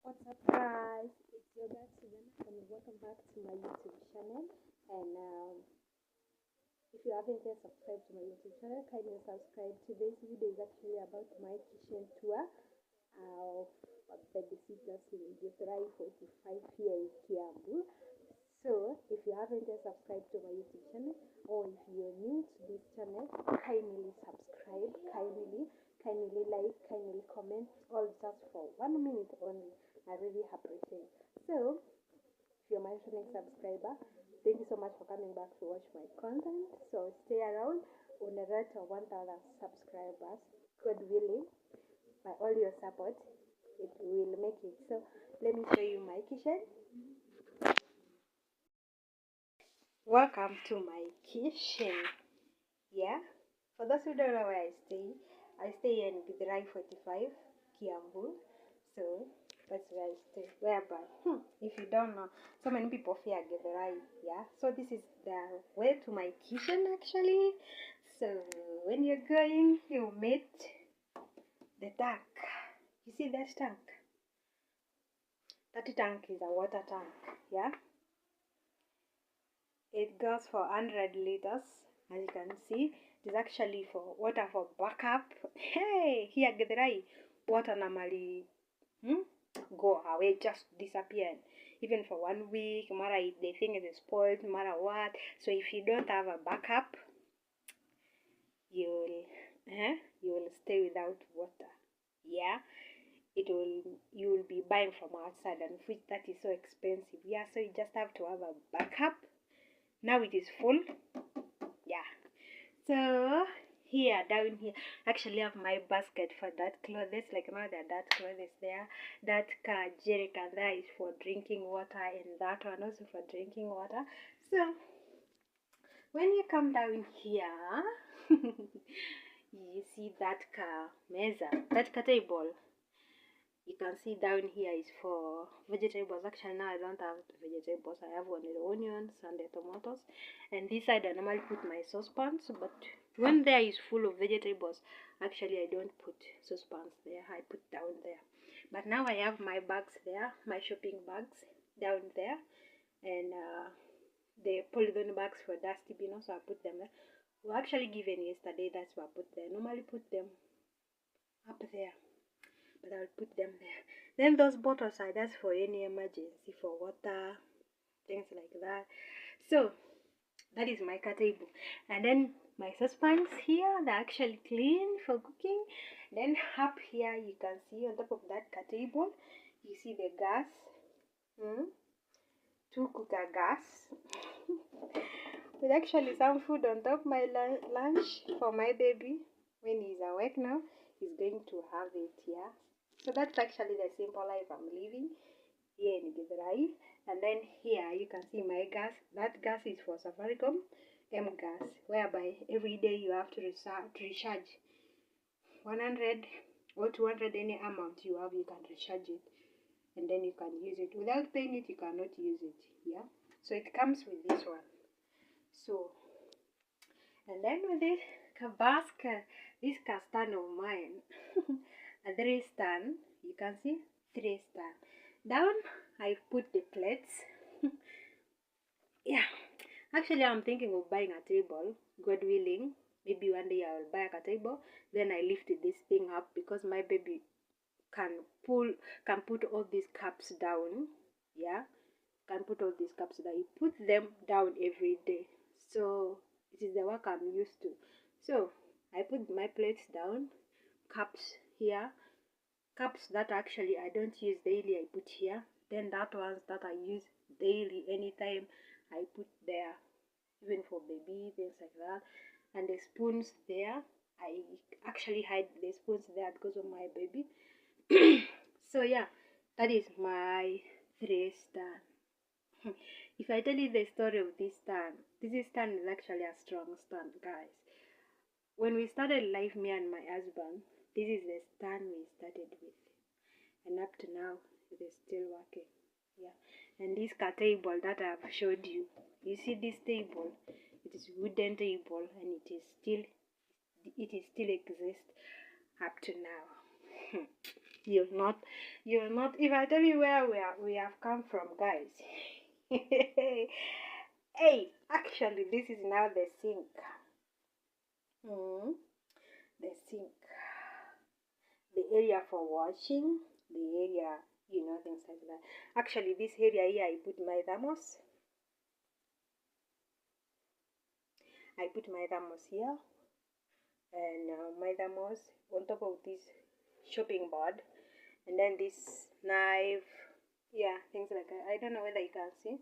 What's up, guys? It's your girl Susanna, and welcome back to my YouTube channel. And if you haven't yet subscribed to my YouTube channel, kindly subscribe. Today's video is actually about my kitchen tour of babysitters in Githurai 45 here in Kiambu. So, if you haven't yet subscribed to my YouTube channel, or if you're new to this channel, kindly subscribe, kindly like, kindly comment, all just for 1 minute only. I really appreciate. So, if you're my returning subscriber, thank you so much for coming back to watch my content. So stay around on the road to 1,000 subscribers. God willing, by all your support, it will make it. So let me show you my kitchen. Welcome to my kitchen. Yeah. For those who don't know where I stay in Githurai 45, Kiambu. So that's where I stay. Whereby, if you don't know, so many people fear Githurai. Yeah. So this is the way to my kitchen actually. So when you're going, you meet the tank. You see that tank? That tank is a water tank. Yeah. It goes for 100 liters, as you can see. It is actually for water for backup. Hey, here Githurai, water normally go away, just disappear. Even for 1 week, no matter if they think it is spoiled, no matter what. So if you don't have a backup, you will stay without water. Yeah, you will be buying from outside, and which that is so expensive. Yeah, so you just have to have a backup. Now it is full. Yeah, so here down here actually have my basket for that clothes, like now that clothes there, that jerrycan there is for drinking water, and that one also for drinking water. So when you come down here you see that mesa, that table. You can see down here is for vegetables. Actually now I don't have vegetables, I have only the onions and the tomatoes. And this side I normally put my saucepans, but when there is full of vegetables, actually I don't put saucepans there, I put down there. But now I have my bags there, my shopping bags down there, and the polythene bags for dusty bin also I put them there. We were actually given yesterday, that's why I put there. Normally put them up there, but I'll put them there. Then those bottles are just for any emergency, for water, things like that. So that is my table. And then my saucepans here, they're actually clean for cooking. Then up here you can see on top of that table, you see the gas, 2 cooker gas with actually some food on top. My lunch for my baby, when he's awake now, he's going to have it. Yeah, so that's actually the simple life I'm living here in Githurai. And then here you can see my gas. That gas is for Safaricom M gas, whereby every day you have to recharge 100 or 200, any amount you have, you can recharge it, and then you can use it. Without paying it, you cannot use it. Yeah, so it comes with this one. So, and then with this basket, this stand of mine, a 3 stand, you can see 3 stand. Down, I put the plates. Yeah, actually, I'm thinking of buying a table, God willing. Maybe one day I will buy a table. Then I lift this thing up, because my baby can put all these cups down. Yeah, can put all these cups down. You put them down every day. So it is the work I'm used to. So I put my plates down, cups here, cups that actually I don't use daily, I put here. Then that ones that I use daily, anytime, I put there, even for baby, things like that. And the spoons there, I actually hide the spoons there because of my baby. So yeah, that is my 3 stand. If I tell you the story of this stand is actually a strong stand, guys. When we started life, me and my husband, this is the stand we started with, and up to now it is still working. Yeah, and this table that I have showed you, you see this table, it is wooden table, and it is still exists up to now. You'll not, if I tell you where we have come from, guys. Hey, actually, this is now the sink. Mm, the sink, the area for washing, the area, things like that. Actually, this area here, I put my thermos. Here, and my thermos on top of this shopping board, and then this knife, yeah, things like that. I don't know whether you can see.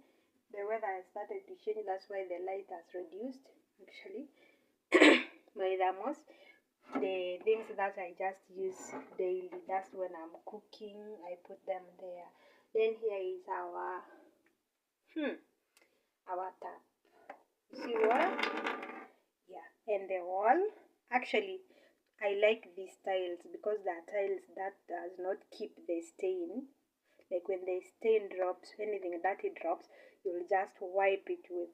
The weather has started to change, that's why the light has reduced, actually. My thermos, the things that I just use daily, that's when I'm cooking, I put them there. Then here is our tap. You see what? Yeah, and the wall, actually, I like these tiles because they are tiles that does not keep the stain. Like when the stain drops, anything dirty drops, you'll just wipe it with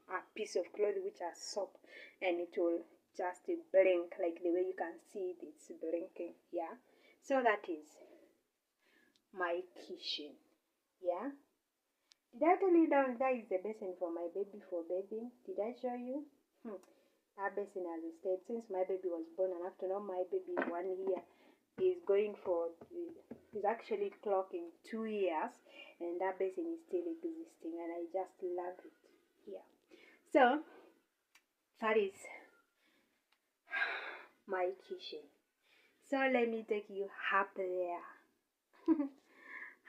a piece of cloth which has soap, and it will just blink, like the way you can see it, it's blinking. Yeah, so that is my kitchen. Yeah, did I tell you down there is the basin for my baby for bathing? Did I show you? That basin has stayed since my baby was born, and after now my baby is 1 year. He's going for, he's actually clocking 2 years, and that basin is still existing, and I just love it. Yeah, so that is my kitchen. So let me take you up there.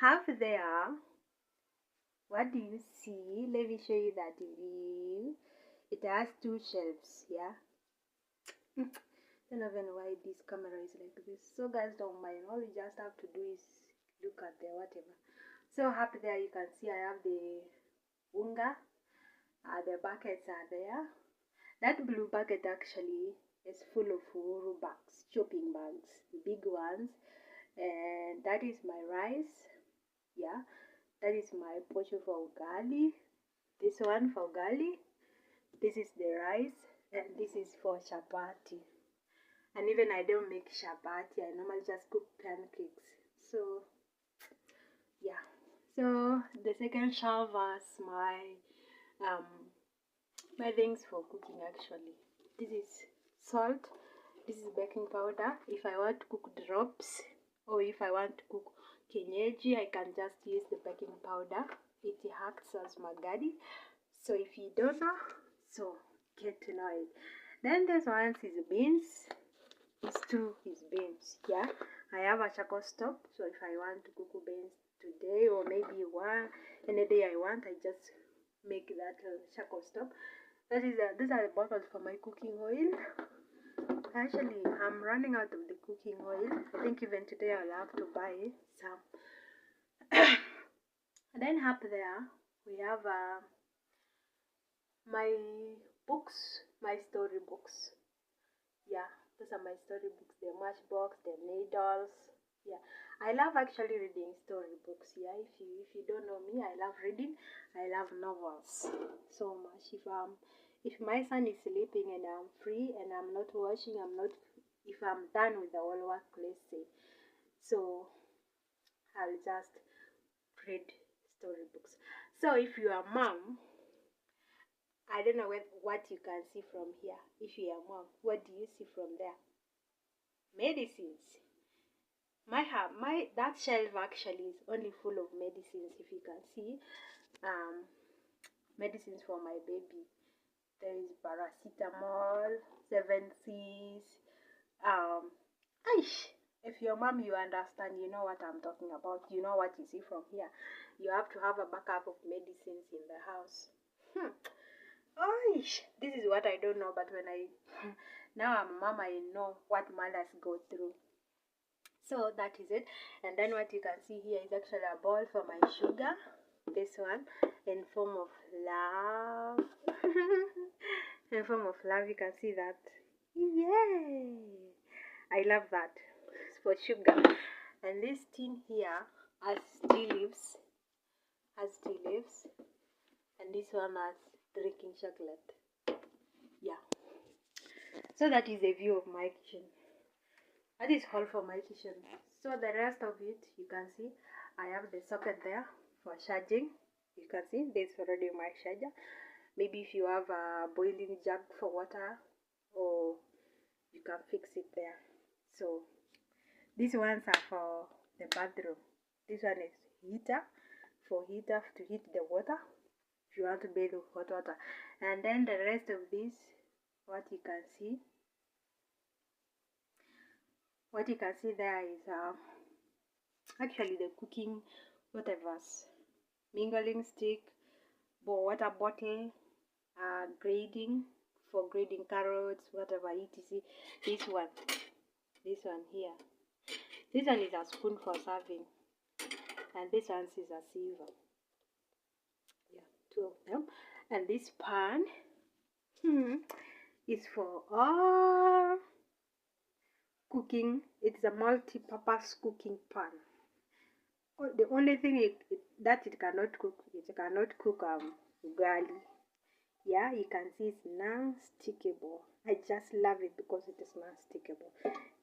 Up there, what do you see? Let me show you that view. It has 2 shelves. Yeah. I don't even know why this camera is like this. So guys, don't mind. All you just have to do is look at the whatever. So up there you can see I have the unga. The buckets are there. That blue bucket actually is full of uru bags, chopping bags, big ones. And that is my rice. Yeah, that is my pocho for ugali. This one for ugali. This is the rice, and this is for chapati. And even I don't make chapati, I normally just cook pancakes. So yeah, so the second shelf was my things for cooking. Actually, this is salt, this is baking powder. If I want to cook drops, or if I want to cook kienyeji, I can just use the baking powder. It acts as magadi. So if you don't know, so get to know it. Then this one is beans. These 2 is beans. Yeah, I have a charcoal stove, so if I want to cook beans today, or maybe any day I want, I just make that charcoal stove. That is these are the bottles for my cooking oil. Actually, I'm running out of the cooking oil. I think even today I'll have to buy some. And then up there we have my books, my story books. Yeah, those are my storybooks, the Matchbox, the Needles. Yeah, I love actually reading storybooks. Yeah, if you don't know me, I love reading. I love novels so much. If my son is sleeping and I'm free and I'm not watching, if I'm done with the whole work, let's say, so I'll just read storybooks. So if you are a mom, I don't know what you can see from here. If you are a mom, what do you see from there? Medicines. My that shelf actually is only full of medicines. If you can see, medicines for my baby. There is paracetamol, 7Cs. If your mom, you understand, you know what I'm talking about. You know what you see from here. You have to have a backup of medicines in the house. This is what I don't know, but when I now I'm a mom, I know what mothers go through. So that is it. And then what you can see here is actually a bowl for my sugar. This one in form of love. In form of love, you can see that. Yay! I love that. It's for sugar. And this tin here has tea leaves. And this one has drinking chocolate. Yeah. So that is a view of my kitchen. That is all for my kitchen. So the rest of it, you can see I have the socket there for charging. You can see this already my charger. Maybe if you have a boiling jug for water, or you can fix it there. So these ones are for the bathroom. This one is heater, for heater to heat the water if you want to bathe with hot water. And then the rest of this, what you can see there is actually the cooking whatever's mingling stick, water bottle, grading for grading carrots, whatever etc. This one here, this one is a spoon for serving, and this one is a silver. Yeah, two of them. And this pan is for all cooking. It's a multi-purpose cooking pan. The only thing that it cannot cook ugali. Yeah, you can see it's non-stickable. I just love it because it is non-stickable.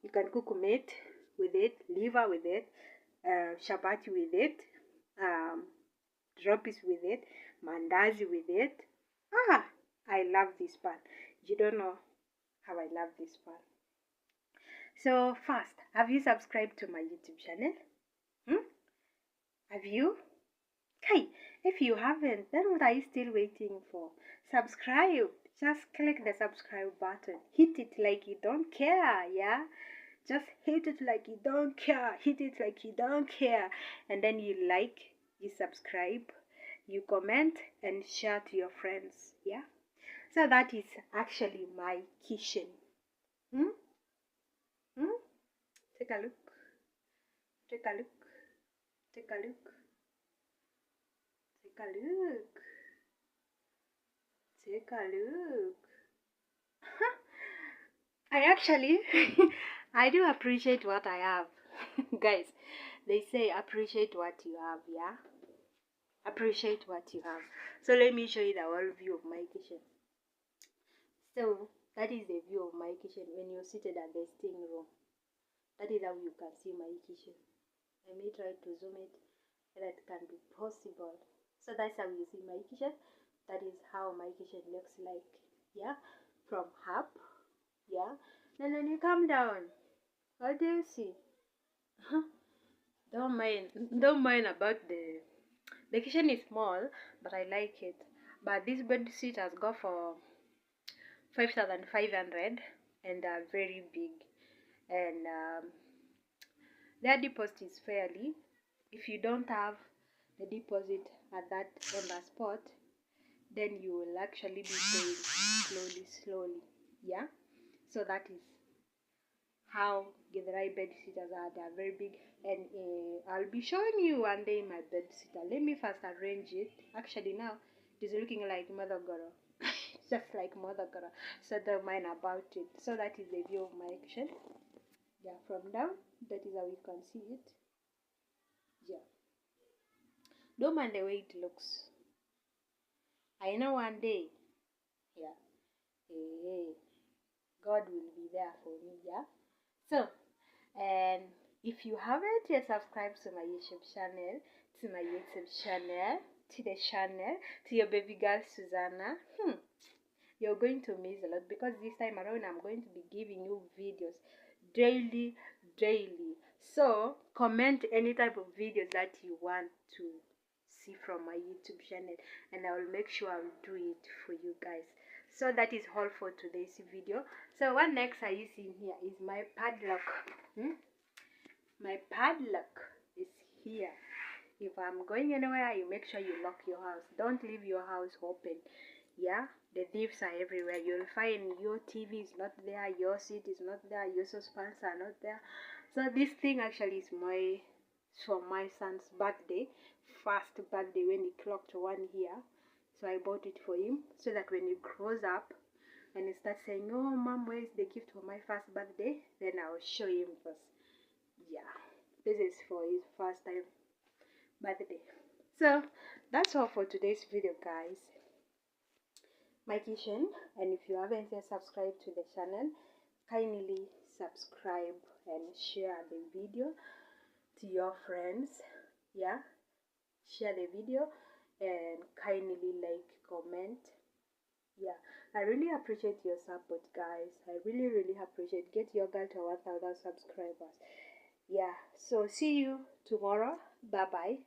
You can cook meat with it, liver with it, chapati with it, droppies with it, mandazi with it. I love this pan. You don't know how I love this pan. So first, have you subscribed to my YouTube channel? Have you? Okay, if you haven't, then what are you still waiting for? Subscribe. Just click the subscribe button. Hit it like you don't care, yeah? Just hit it like you don't care. Hit it like you don't care. And then you like, you subscribe, you comment, and share to your friends, yeah? So that is actually my kitchen. Take a look. Take a look. Take a look. Take a look. Take a look. I actually, I do appreciate what I have. Guys, they say appreciate what you have, yeah? Appreciate what you have. So let me show you the whole view of my kitchen. So that is the view of my kitchen when you're seated at the sitting room. That is how you can see my kitchen. I may try to zoom it so that can be possible. So that's how you see my kitchen. That is how my kitchen looks like, yeah? From up, yeah? And then you come down. What do you see? Don't mind about the kitchen is small, but I like it. But this bed sheet has got for 5,500 and very big. And their deposit is fairly. If you don't have the deposit at that on the spot, then you will actually be paying slowly. Yeah. So that is how Githurai bed sitters are. They are very big, and I'll be showing you one day my bed sitter. Let me first arrange it. Actually, now it is looking like Mother Goro, just like Mother Goro. So don't mind about it. So that is the view of my kitchen. Yeah, from down, that is how you can see it. Yeah, don't mind the way it looks. I know one day, yeah, hey, God will be there for me. Yeah. So, and if you haven't yet subscribed to my YouTube channel, to the channel, to your baby girl Susanna, you're going to miss a lot, because this time around I'm going to be giving you videos daily. So comment any type of videos that you want to see from my YouTube channel, and I will make sure I will do it for you guys. So that is all for today's video. So what next are you seeing here is my padlock. My padlock is here. If I'm going anywhere, you make sure you lock your house. Don't leave your house open. Yeah, the thieves are everywhere. You'll find your TV is not there, your seat is not there, your saucepans are not there. So this thing actually is for my son's birthday, first birthday, when he clocked 1 year. So I bought it for him so that when he grows up and he starts saying, "Oh, mom, where is the gift for my first birthday?" then I'll show him first. Yeah, this is for his first time birthday. So that's all for today's video, guys. My kitchen, and if you haven't yet subscribed to the channel, kindly subscribe and share the video. to your friends. Yeah, share the video and kindly like, comment. Yeah, I really appreciate your support, guys. I really appreciate. Get your girl to 1,000 subscribers. Yeah, so see you tomorrow. Bye bye.